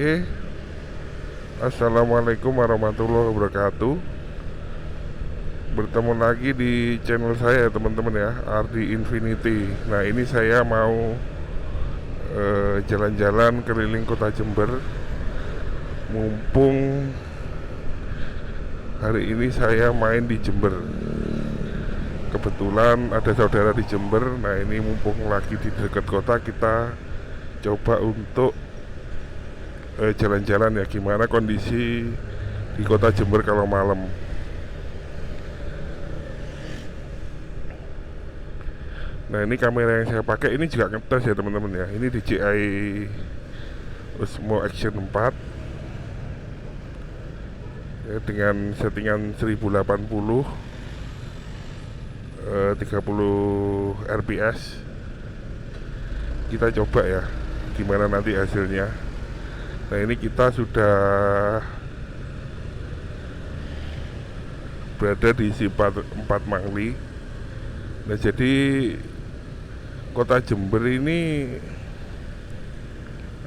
Oke, assalamualaikum warahmatullahi wabarakatuh. Bertemu lagi di channel saya teman-teman ya, Ardi Infinity. Nah ini saya mau jalan-jalan keliling kota Jember. Mumpung hari ini saya main di Jember. Kebetulan ada saudara di Jember. Nah ini mumpung lagi di dekat kota, kita coba untuk jalan-jalan ya, gimana kondisi di kota Jember kalau malam. Nah ini kamera yang saya pakai ini juga ngetes ya teman-teman ya. Ini DJI Osmo Action 4 ya, dengan settingan 1080 30 fps. Kita coba ya gimana nanti hasilnya. Nah ini kita sudah berada di Simpang 4 Mangli. Nah jadi kota Jember ini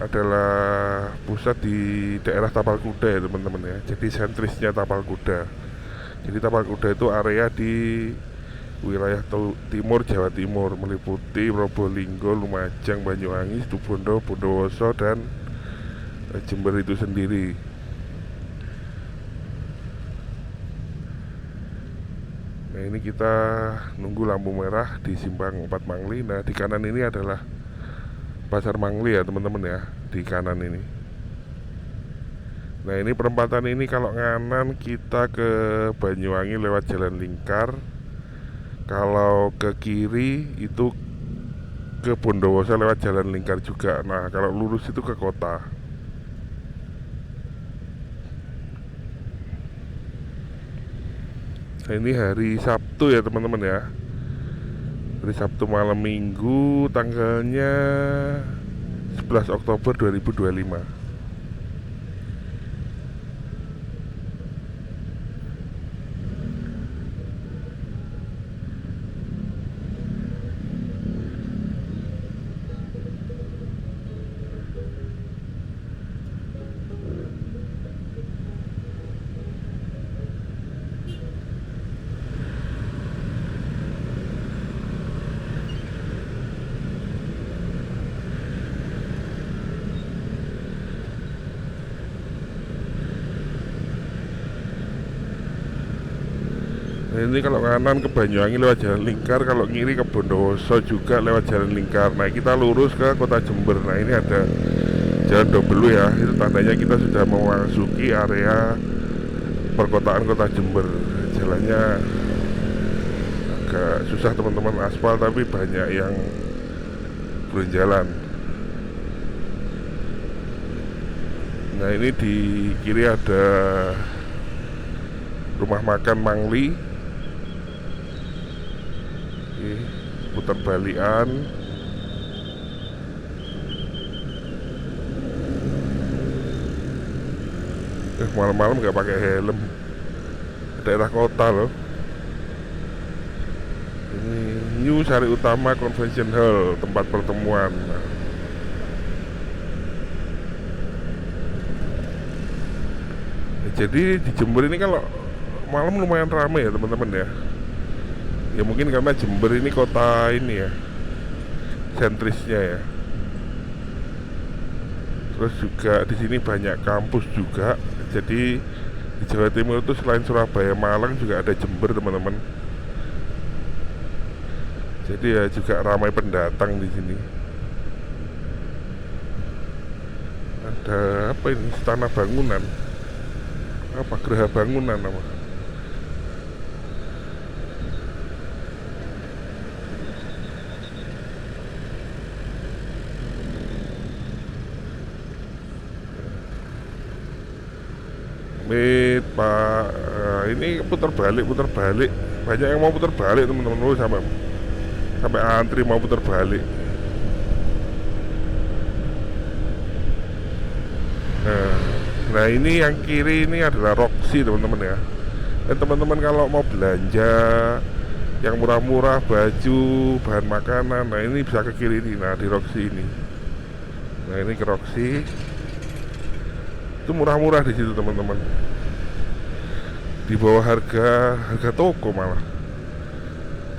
adalah pusat di daerah Tapal Kuda ya teman-teman ya. Jadi sentrisnya Tapal Kuda. Jadi Tapal Kuda itu area di wilayah timur Jawa Timur, meliputi Probolinggo, Lumajang, Banyuwangi, Situbondo, Bondowoso, dan Jember itu sendiri. Nah ini kita nunggu lampu merah di Simpang 4 Mangli. Nah di kanan ini adalah Pasar Mangli ya teman-teman ya, di kanan ini. Nah ini perempatan ini kalau nganan kita ke Banyuwangi lewat Jalan Lingkar. Kalau ke kiri itu ke Bondowoso lewat Jalan Lingkar juga. Nah kalau lurus itu ke kota. Nah, ini hari Sabtu ya teman-teman ya. Hari Sabtu malam Minggu, tanggalnya 11 Oktober 2025. Nah, ini kalau kanan ke Banyuwangi lewat Jalan Lingkar, kalau kiri ke Bondowoso juga lewat Jalan Lingkar. Nah kita lurus ke kota Jember. Nah ini ada jalan double ya, itu tandanya kita sudah memasuki area perkotaan kota Jember. Jalannya agak susah teman-teman, aspal tapi banyak yang berjalan. Nah ini di kiri ada rumah makan Mangli. Putar balian. Malam-malam nggak pakai helm, daerah kota loh. Ini New Sari Utama Convention Hall, tempat pertemuan. Jadi di Jember ini kalau malam lumayan ramai ya teman-teman ya. Ya mungkin karena Jember ini kota ini ya, sentrisnya ya. Terus juga di sini banyak kampus juga. Jadi di Jawa Timur itu selain Surabaya, Malang juga ada Jember teman-teman. Jadi ya juga ramai pendatang di sini. Ada apa ini? Istana Bangunan. Apa Geraha Bangunan apa? Pak, ini putar balik, banyak yang mau putar balik teman-teman. Oh, sampai antri mau putar balik. Nah ini yang kiri ini adalah Roxy teman-teman ya. Dan teman-teman kalau mau belanja yang murah-murah, baju, bahan makanan, nah ini bisa ke kiri ini. Nah di Roxy ini. Nah ini ke Roxy. Itu murah-murah di situ teman-teman, di bawah harga toko, malah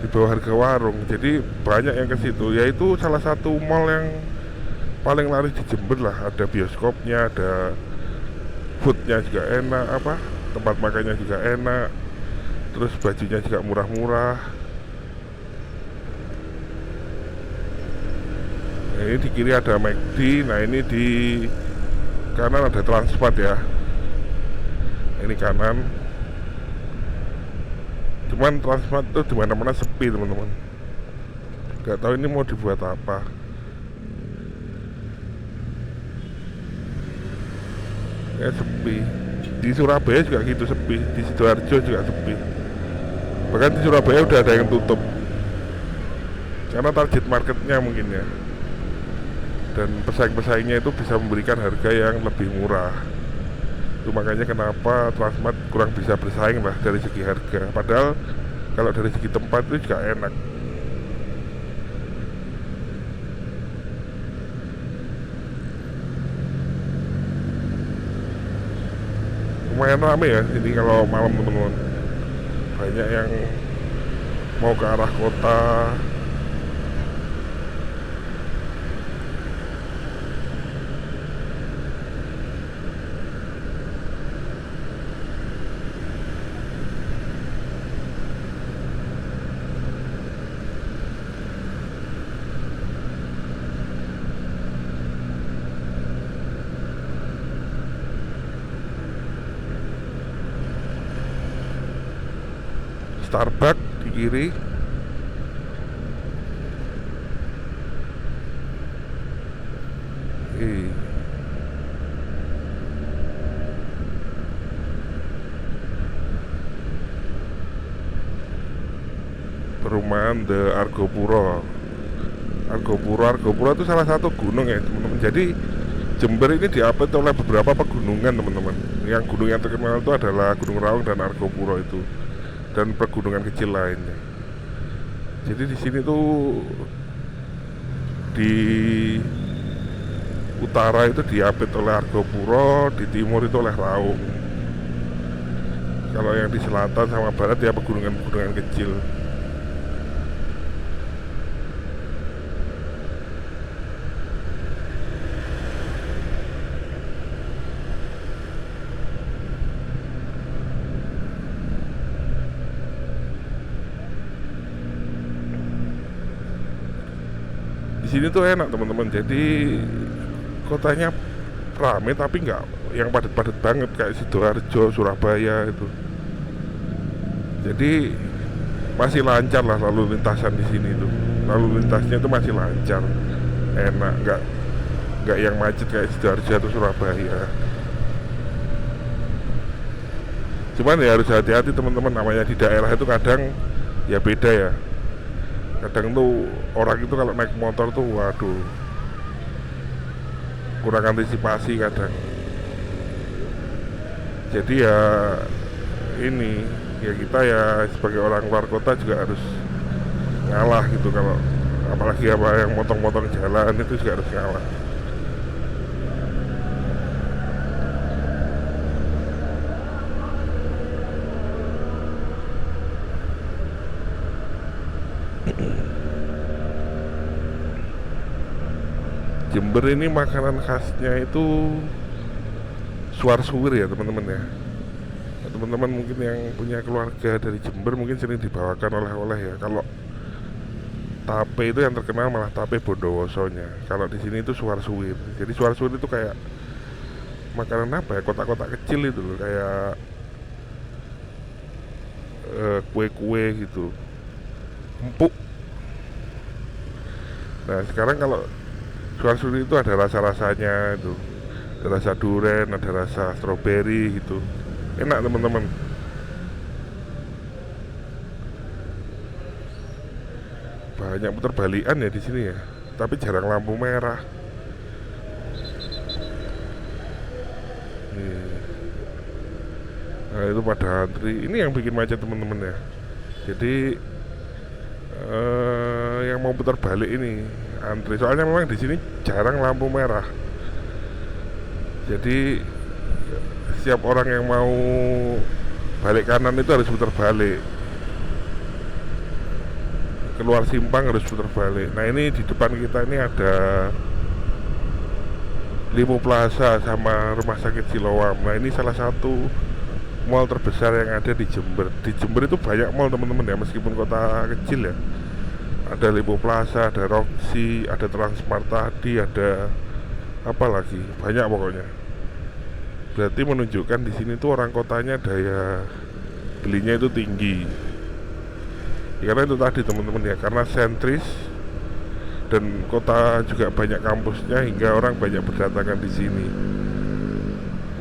di bawah harga warung. Jadi banyak yang ke situ. Yaitu salah satu mall yang paling laris di Jember lah. Ada bioskopnya, ada foodnya juga enak, apa tempat makannya juga enak, terus bajunya juga murah-murah. Nah, ini di kiri ada McD. Nah ini di kanan ada Transmart ya. Ini kanan. Cuman Transmart tuh dimana-mana sepi teman-teman. Gak tahu ini mau dibuat apa. Ya sepi. Di Surabaya juga gitu sepi. Di Sidoarjo juga sepi. Bahkan di Surabaya udah ada yang tutup karena target marketnya mungkin ya. Dan pesaing-pesaingnya itu bisa memberikan harga yang lebih murah. Itu makanya kenapa Transmart kurang bisa bersaing lah dari segi harga. Padahal kalau dari segi tempat itu juga enak. Lumayan rame ya ini kalau malam teman-teman. Banyak yang mau ke arah kota. Starbucks di kiri. Perumahan The Argopuro. Argopuro itu salah satu gunung ya teman-teman. Jadi Jember ini diapit oleh beberapa pegunungan teman-teman. Yang gunung yang terkenal itu adalah Gunung Raung dan Argopuro itu, dan pegunungan kecil lainnya. Jadi di sini tuh di utara itu diapit oleh Argopuro, di timur itu oleh Raung. Kalau yang di selatan sama barat ya pegunungan-pegunungan kecil. Di sini tuh enak teman-teman. Jadi kotanya rame tapi nggak yang padat-padat banget kayak Sidoarjo, Surabaya itu. Jadi masih lancar lah lalu lintasan di sini tuh. Lalu lintasnya itu masih lancar, enak, nggak yang macet kayak Sidoarjo atau Surabaya. Cuman ya harus hati-hati teman-teman, namanya di daerah itu kadang ya beda ya. Kadang tuh orang itu kalau naik motor tuh waduh, kurang antisipasi kadang. Jadi ya ini ya kita ya sebagai orang luar kota juga harus ngalah gitu. Kalau apalagi apa yang motong-motong jalan itu juga harus ngalah. Jember ini makanan khasnya itu suar-suwir ya teman-teman ya. Teman-teman mungkin yang punya keluarga dari Jember mungkin sering dibawakan oleh-oleh ya. Kalau tape itu yang terkenal malah tape Bondowosonya. Kalau di sini itu suar-suwir. Jadi suar-suwir itu kayak makanan apa ya? Kotak-kotak kecil itu loh, kayak kue-kue gitu, empuk. Nah sekarang kalau suar-suwir itu ada rasa-rasanya itu, ada rasa durian, ada rasa stroberi gitu. Enak teman-teman. Banyak putar balikan ya di sini ya, tapi jarang lampu merah. Nih. Nah itu pada antri. Ini yang bikin macet teman-teman ya. Jadi yang mau putar balik ini antri. Soalnya memang di sini jarang lampu merah. Jadi setiap orang yang mau balik kanan itu harus putar balik, keluar simpang harus putar balik. Nah ini di depan kita ini ada Limo Plaza sama Rumah Sakit Siloam. Nah ini salah satu mall terbesar yang ada di Jember. Di Jember itu banyak mall teman-teman ya, meskipun kota kecil ya. Ada Limo Plaza, ada Roxy, ada Transmart tadi, ada apa lagi, banyak pokoknya. Berarti menunjukkan di sini tuh orang kotanya daya belinya itu tinggi. Ya, karena itu tadi teman-teman ya, karena sentris dan kota juga banyak kampusnya hingga orang banyak berdatangan di sini.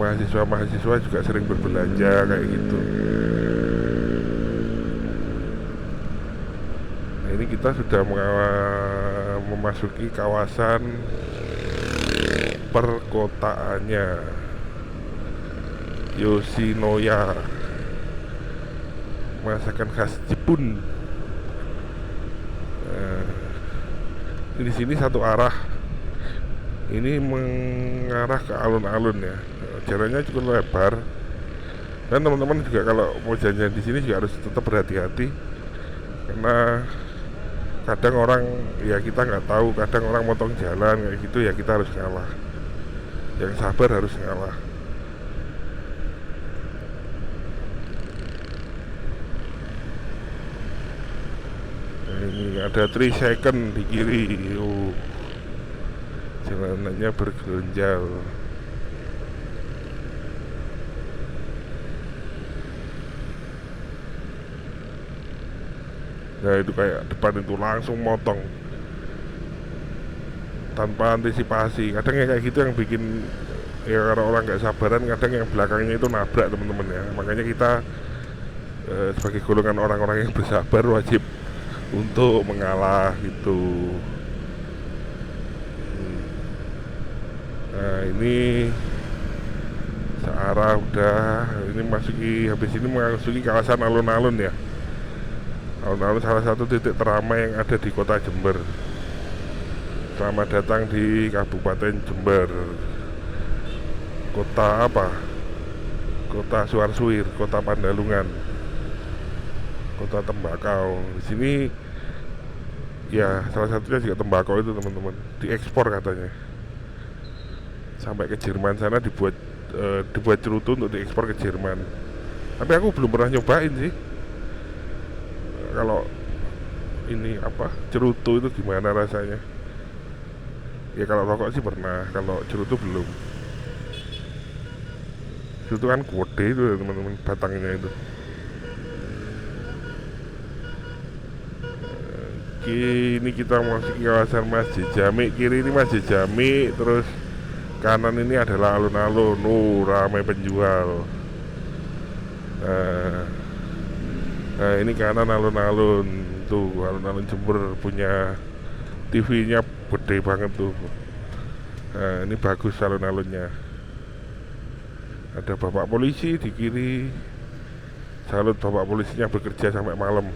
Mahasiswa juga sering berbelanja kayak gitu. Nah ini kita sudah memasuki kawasan perkotaannya, Yoshinoya, masakan khas Jepun. Di sini satu arah, ini mengarah ke alun-alun ya. Jalannya cukup lebar. Dan teman-teman juga kalau mau jalan-jalan di sini juga harus tetap berhati-hati, karena kadang orang ya kita nggak tahu, kadang orang motong jalan kayak gitu ya, kita harus ngalah. Yang sabar harus ngalah. Ini ada 3 second di kiri. Jalanannya bergeronjal. Nah itu kayak depan itu langsung motong tanpa antisipasi. Kadang ya kayak gitu yang bikin ya, karena orang nggak sabaran, kadang yang belakangnya itu nabrak teman-teman ya. Makanya kita sebagai golongan orang-orang yang bersabar wajib untuk mengalah gitu. Nah ini searah udah, ini habis ini memasuki kawasan alun-alun ya. Alun-alun salah satu titik teramai yang ada di kota Jember. Selamat datang di Kabupaten Jember. Kota apa? Kota Suarsuir, kota Pandalungan, kota tembakau. Di sini ya salah satunya juga tembakau itu teman-teman, diekspor katanya sampai ke Jerman sana, dibuat cerutu untuk diekspor ke Jerman. Tapi aku belum pernah nyobain sih. Kalau ini apa, cerutu itu gimana rasanya? Ya kalau rokok sih pernah, kalau cerutu belum. Cerutu kan gede itu ya, teman-teman, batangnya itu. Ini kita masuk ke kawasan Masjid Jami. Kiri ini Masjid Jami, terus kanan ini adalah alun-alun. Ramai penjual. Nah ini kanan alun-alun. Tuh alun-alun Jember punya TV-nya gede banget tuh. Nah ini bagus alun-alunnya. Ada bapak polisi di kiri. Salut bapak polisinya bekerja sampai malam.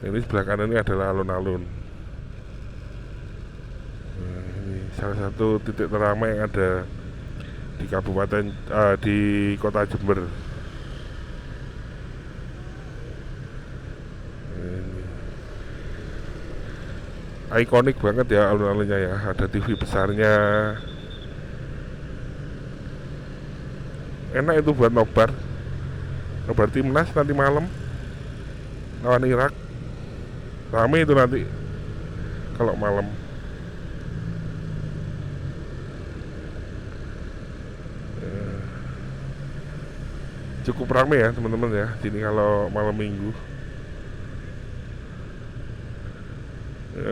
Ini sebelah kanan ini adalah alun-alun. Nah, ini salah satu titik teramai yang ada di kabupaten di kota Jember. Ini ikonik banget ya alun-alunnya ya. Ada TV besarnya. Enak itu buat nobar timnas nanti malam lawan Irak. Rame itu nanti kalau malam. Cukup rame ya teman-teman ya sini kalau malam minggu.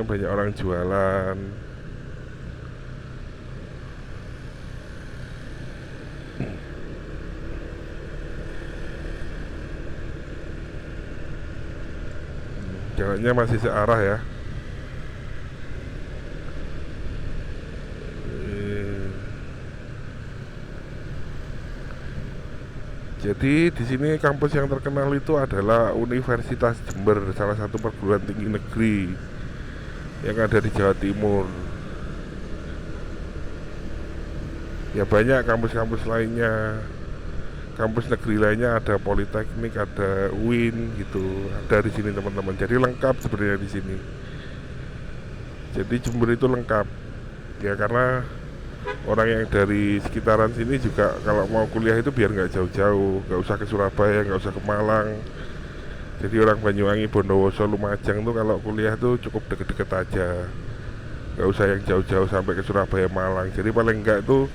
Banyak orang jualan. Jalannya masih searah ya. Jadi di sini kampus yang terkenal itu adalah Universitas Jember, salah satu perguruan tinggi negeri yang ada di Jawa Timur. Ya banyak kampus-kampus lainnya, kampus negeri lainnya, ada Politeknik, ada UIN gitu, ada di sini teman-teman. Jadi lengkap sebenarnya di sini. Jadi Jember itu lengkap. Ya karena orang yang dari sekitaran sini juga kalau mau kuliah itu biar nggak jauh-jauh, nggak usah ke Surabaya, nggak usah ke Malang. Jadi orang Banyuwangi, Bondowoso, Lumajang tuh kalau kuliah tuh cukup deket-deket aja, nggak usah yang jauh-jauh sampai ke Surabaya, Malang. Jadi paling enggak itu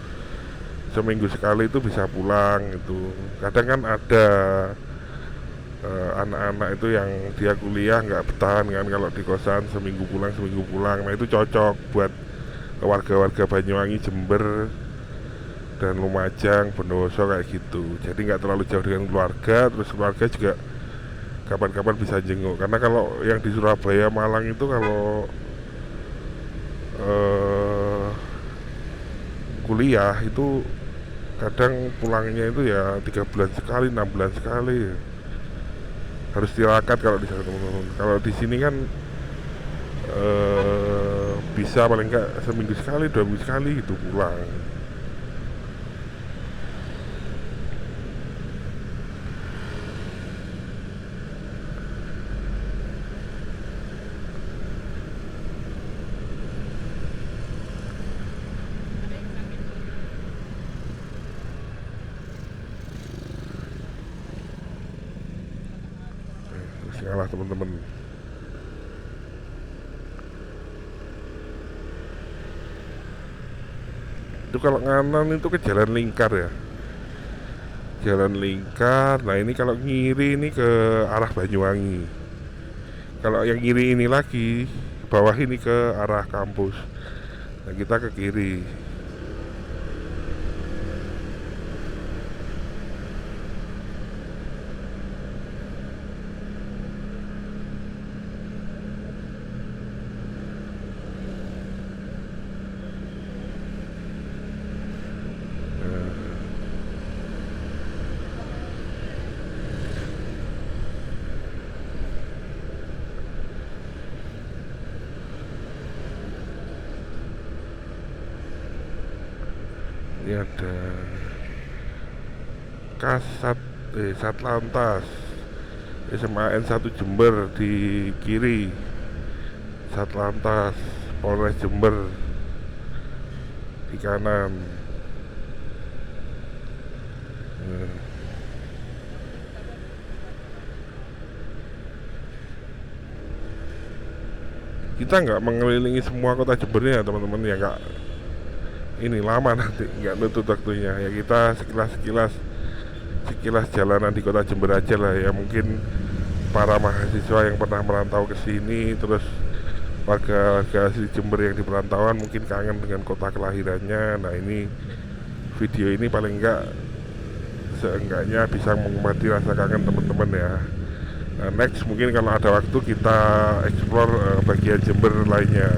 seminggu sekali itu bisa pulang itu. Kadang kan ada anak-anak itu yang dia kuliah nggak bertahan kan kalau di kosan, seminggu pulang. Nah itu cocok buat warga-warga Banyuwangi, Jember dan Lumajang, Bondowoso kayak gitu. Jadi nggak terlalu jauh dengan keluarga, terus keluarga juga kapan-kapan bisa jenguk. Karena kalau yang di Surabaya, Malang itu kalau eh, kuliah itu kadang pulangnya itu ya 3 bulan sekali, 6 bulan sekali. Harus tirakat kalau di sana teman-teman. Kalau di sini kan bisa paling enggak seminggu sekali, 2 minggu sekali gitu pulang. Terus ngalah teman-teman. Itu kalau nganan itu ke Jalan Lingkar ya. Jalan Lingkar. Nah ini kalau ngiri ini ke arah Banyuwangi. Kalau yang kiri ini lagi bawah ini ke arah kampus. Nah kita ke kiri. Ini ada Kasat Satlantas SMA N1 Jember di kiri, Satlantas Polres Jember di kanan. Nah, kita nggak mengelilingi semua kota Jembernya teman-teman ya, nggak, ini lama nanti nggak nutut waktunya ya. Kita sekilas jalanan di kota Jember aja lah ya. Mungkin para mahasiswa yang pernah merantau ke sini, terus warga-warga asli Jember yang di perantauan mungkin kangen dengan kota kelahirannya. Nah ini video ini paling enggak seenggaknya bisa mengobati rasa kangen teman-teman ya. Nah, next mungkin kalau ada waktu kita explore bagian Jember lainnya.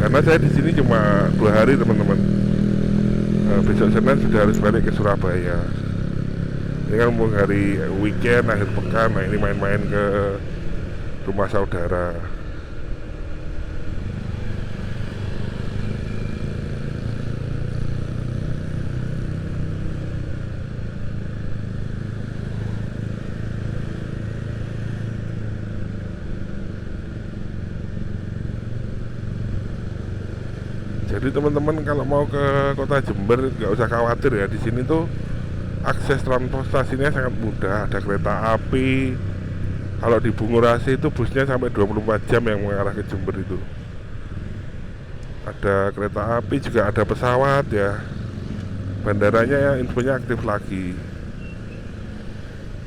Karena saya di sini cuma 2 hari teman-teman. Besok Senin sudah harus balik ke Surabaya. Ini kan mau hari weekend, akhir pekan. Nah ini main-main ke rumah saudara. Jadi teman-teman kalau mau ke kota Jember nggak usah khawatir ya. Di sini tuh akses transportasinya sangat mudah. Ada kereta api. Kalau di Bungurasi itu busnya sampai 24 jam yang mengarah ke Jember itu. Ada kereta api, juga ada pesawat ya. Bandaranya ya infonya aktif lagi.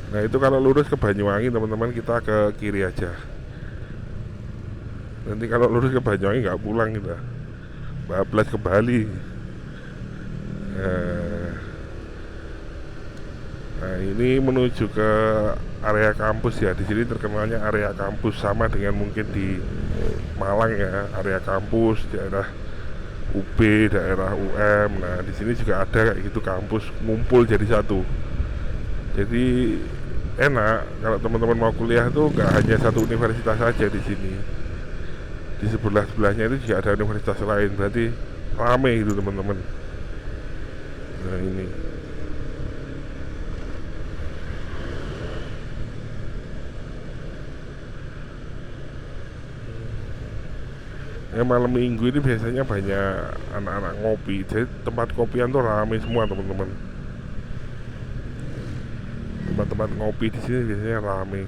Nah itu kalau lurus ke Banyuwangi teman-teman, kita ke kiri aja. Nanti kalau lurus ke Banyuwangi nggak pulang kita, bablas ke Bali. Nah ini menuju ke area kampus ya. Di sini terkenalnya area kampus, sama dengan mungkin di Malang ya, area kampus daerah UB, daerah UM. Nah di sini juga ada kayak gitu, kampus ngumpul jadi satu. Jadi enak kalau teman-teman mau kuliah tuh nggak hanya satu universitas saja di sini. Di sebelah-sebelahnya itu juga ada universitas lain. Berarti rame itu teman-teman. Nah ini ya, malam minggu ini biasanya banyak anak-anak ngopi, jadi tempat kopian tuh rame semua teman-teman. Tempat-tempat ngopi di sini biasanya rame.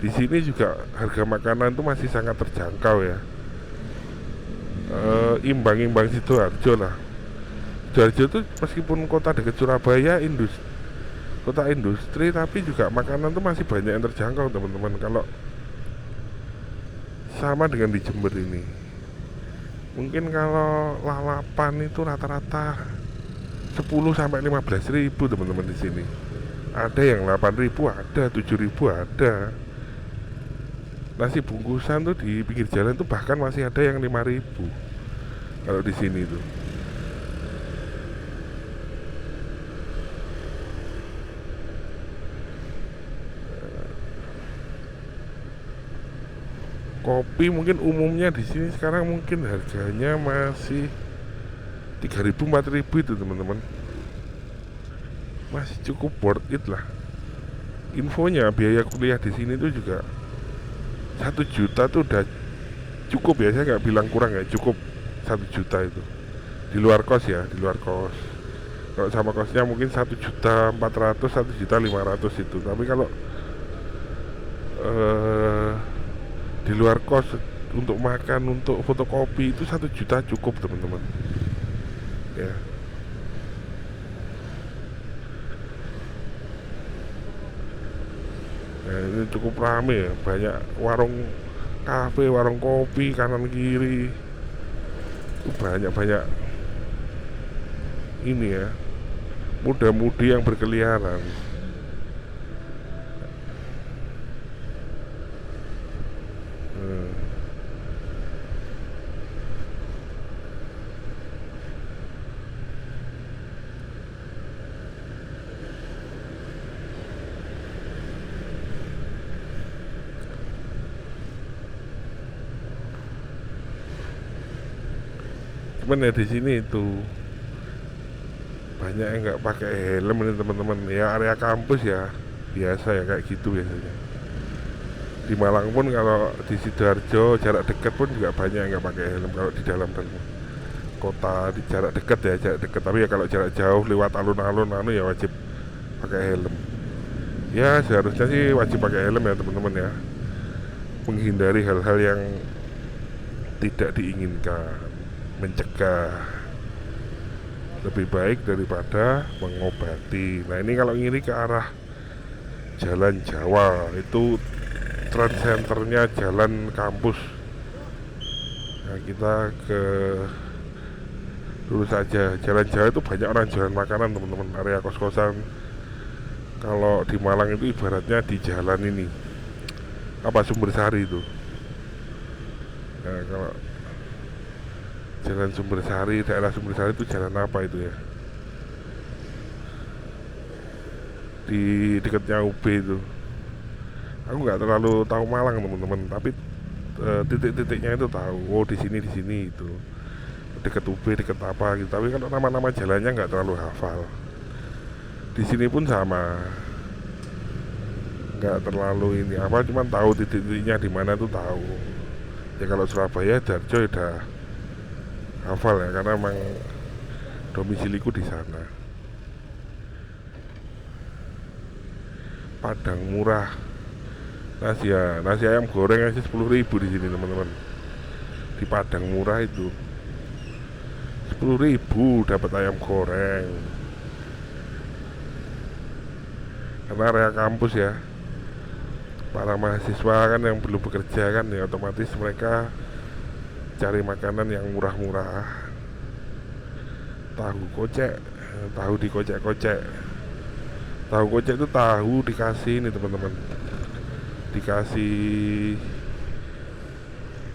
Di sini juga harga makanan tuh masih sangat terjangkau ya. Imbang-imbang Sidoarjo lah. Sidoarjo tuh meskipun kota dekat Surabaya, kota industri, tapi juga makanan tuh masih banyak yang terjangkau teman-teman. Kalau sama dengan di Jember ini, mungkin kalau lalapan itu rata-rata 10 sampai 15 ribu teman-teman di sini. Ada yang 8 ribu, ada 7 ribu, ada. Nasi bungkusan tuh di pinggir jalan tuh bahkan masih ada yang 5 ribu kalau di sini tuh. Kopi mungkin umumnya di sini sekarang mungkin harganya masih 3 ribu 4 ribu itu teman-teman. Masih cukup worth it lah. Infonya biaya kuliah di sini tuh juga 1 juta tuh udah cukup ya, saya nggak bilang kurang ya, cukup 1 juta itu di luar kos ya, di luar kos. Kalau sama kosnya mungkin 1 juta 400, 1 juta 500 itu. Tapi kalau eh, di luar kos untuk makan, untuk fotokopi itu 1 juta cukup teman-teman ya. Ya, ini cukup rame ya, banyak warung kafe, warung kopi kanan kiri itu banyak-banyak ini ya, muda-mudi yang berkeliaran. Cuman ya di sini itu banyak yang nggak pakai helm ini teman-teman ya, area kampus ya, biasa ya kayak gitu biasanya. Di Malang pun kalau di Sidoarjo jarak dekat pun juga banyak yang nggak pakai helm kalau di dalam kota, di jarak dekat ya, jarak dekat. Tapi ya kalau jarak jauh lewat alun-alun ya wajib pakai helm. Ya seharusnya sih wajib pakai helm ya teman-teman ya, menghindari hal-hal yang tidak diinginkan, mencegah lebih baik daripada mengobati. Nah ini kalau ngiri ke arah Jalan Jawa itu trend centernya jalan kampus. Nah kita ke dulu saja Jalan Jawa itu banyak orang jualan makanan teman-teman, area kos-kosan. Kalau di Malang itu ibaratnya di jalan ini apa, Sumbersari itu. Nah kalau Jalan Sumbersari, daerah Sumbersari itu jalan apa itu ya, di dekatnya UB itu. Aku nggak terlalu tahu Malang teman-teman, tapi titik-titiknya itu tahu. Oh di sini itu dekat UB, dekat apa gitu. Tapi kalau nama-nama jalannya nggak terlalu hafal. Di sini pun sama, nggak terlalu ini apa, cuman tahu titik-titiknya di mana tuh tahu. Ya kalau Surabaya, Darjo udah hafal ya, karena emang domisiliku di sana. Padang murah, nasi ayam goreng aja 10 ribu di sini teman-teman. Di Padang murah itu 10 ribu dapat ayam goreng. Karena area kampus ya, para mahasiswa kan yang belum bekerja kan ya, otomatis mereka cari makanan yang murah-murah. Tahu kocek, tahu dikocek-kocek. Tahu kocek itu tahu dikasih ini teman-teman, dikasih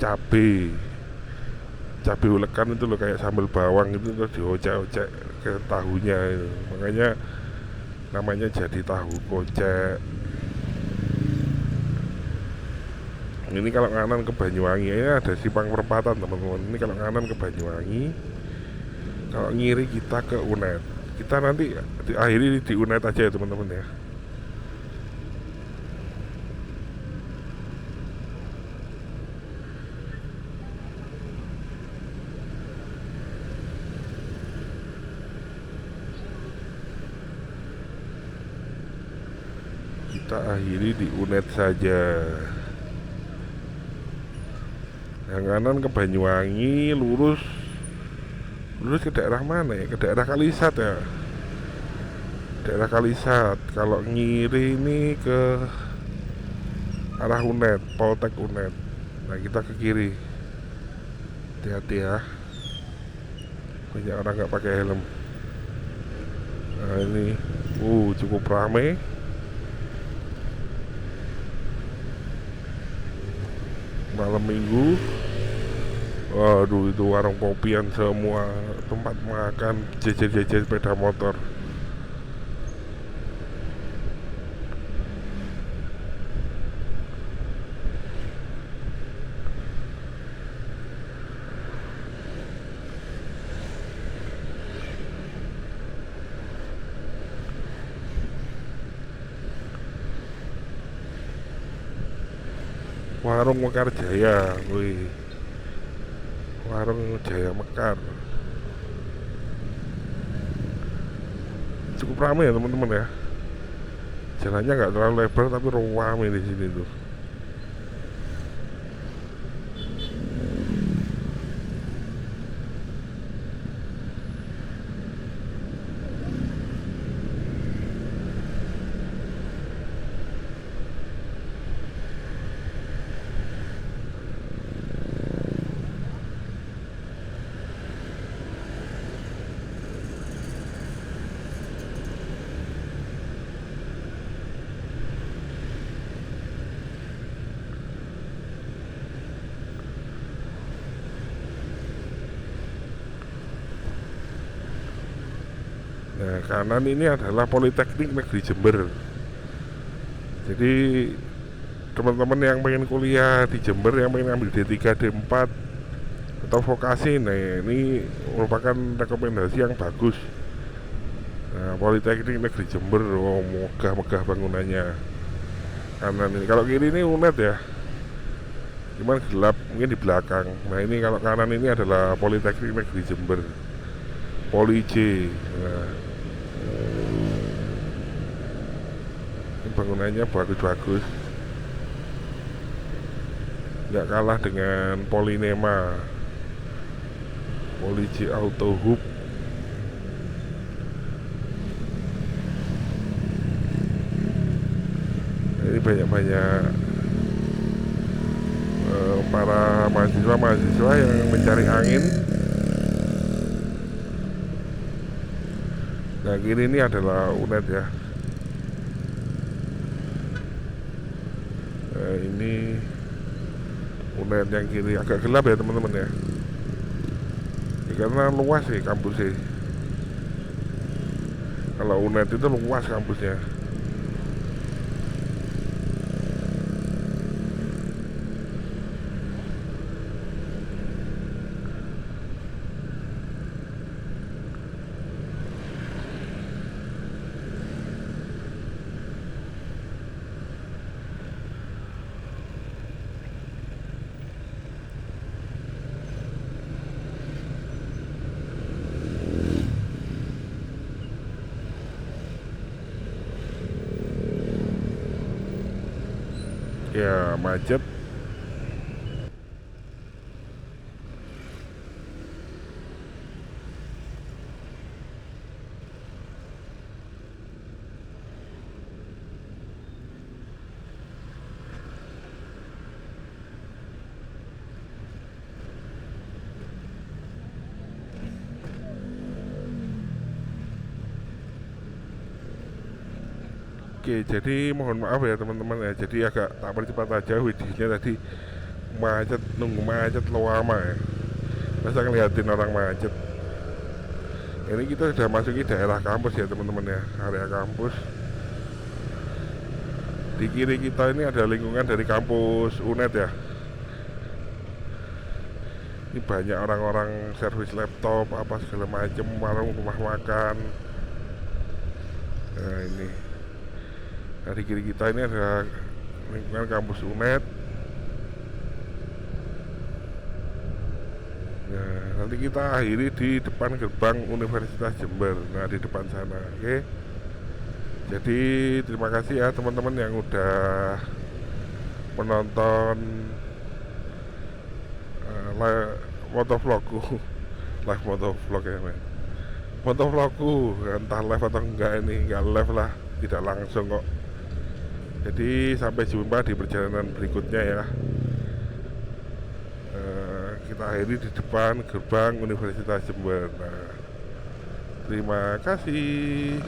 cabai ulekan itu loh, kayak sambal bawang itu, terus diocek-ocek ke tahunya itu. Makanya namanya jadi tahu kocek. Ini kalau kanan ke Banyuwangi, ini ada simpang perempatan teman-teman. Ini kalau kanan ke Banyuwangi, kalau ngiri kita ke UNED. Kita nanti akhiri di UNED aja ya teman-teman ya. Kita akhiri di UNED saja. Yang kanan ke Banyuwangi, lurus ke daerah mana ya? Ke daerah Kalisat ya. Daerah Kalisat. Kalau ngiri ini ke arah UNED, Poltek UNED. Nah kita ke kiri. Hati-hati ya. Banyak orang nggak pakai helm. Nah ini, cukup ramai. Malam minggu. Waduh, itu warung kopian semua, tempat makan, jejer-jejer sepeda motor. Warung Mekar Jaya, wih. Warung Jaya Mekar. Cukup ramai ya teman-teman ya. Jalannya nggak terlalu lebar tapi ramai di sini tuh. Nah, kanan ini adalah Politeknik Negeri Jember. Jadi teman-teman yang pengen kuliah di Jember, yang pengen ambil D3, D4 atau vokasi, nah ini merupakan rekomendasi yang bagus. Nah, Politeknik Negeri Jember, megah-megah bangunannya. Kanan ini, kalau kiri ini UNED ya, cuman gelap mungkin di belakang. Nah ini kalau kanan ini adalah Politeknik Negeri Jember, Poli J. Nah, ini bangunannya bagus-bagus, nggak kalah dengan Polinema, Poli J Auto Hub. Ini banyak-banyak para mahasiswa yang mencari angin. Nah kiri ini adalah UNED ya. Nah, ini UNED yang kiri agak gelap ya teman-teman ya. Karena luas sih kampusnya. Kalau UNED itu luas kampusnya. Ya macet. Oke, jadi mohon maaf ya teman-teman ya. Jadi agak tak percepat aja videonya tadi, macet, nunggu macet lama ya. Masa ngeliatin orang macet. Ini kita sudah masuki daerah kampus ya teman-teman ya, area kampus. Di kiri kita ini ada lingkungan dari kampus UNED ya. Ini banyak orang-orang servis laptop apa segala macam, warung rumah makan. Nah ini, nah, di kiri kita ini ada lingkungan kampus UNED. Nah, nanti kita akhiri di depan gerbang Universitas Jember. Nah, di depan sana, oke. Jadi terima kasih ya teman-teman yang udah menonton motovlogku. Live motovlog ya men. Motovlogku entah live atau enggak, ini enggak live lah, tidak langsung kok. Jadi sampai jumpa di perjalanan berikutnya ya. Kita akhiri di depan gerbang Universitas Jember. Nah, terima kasih.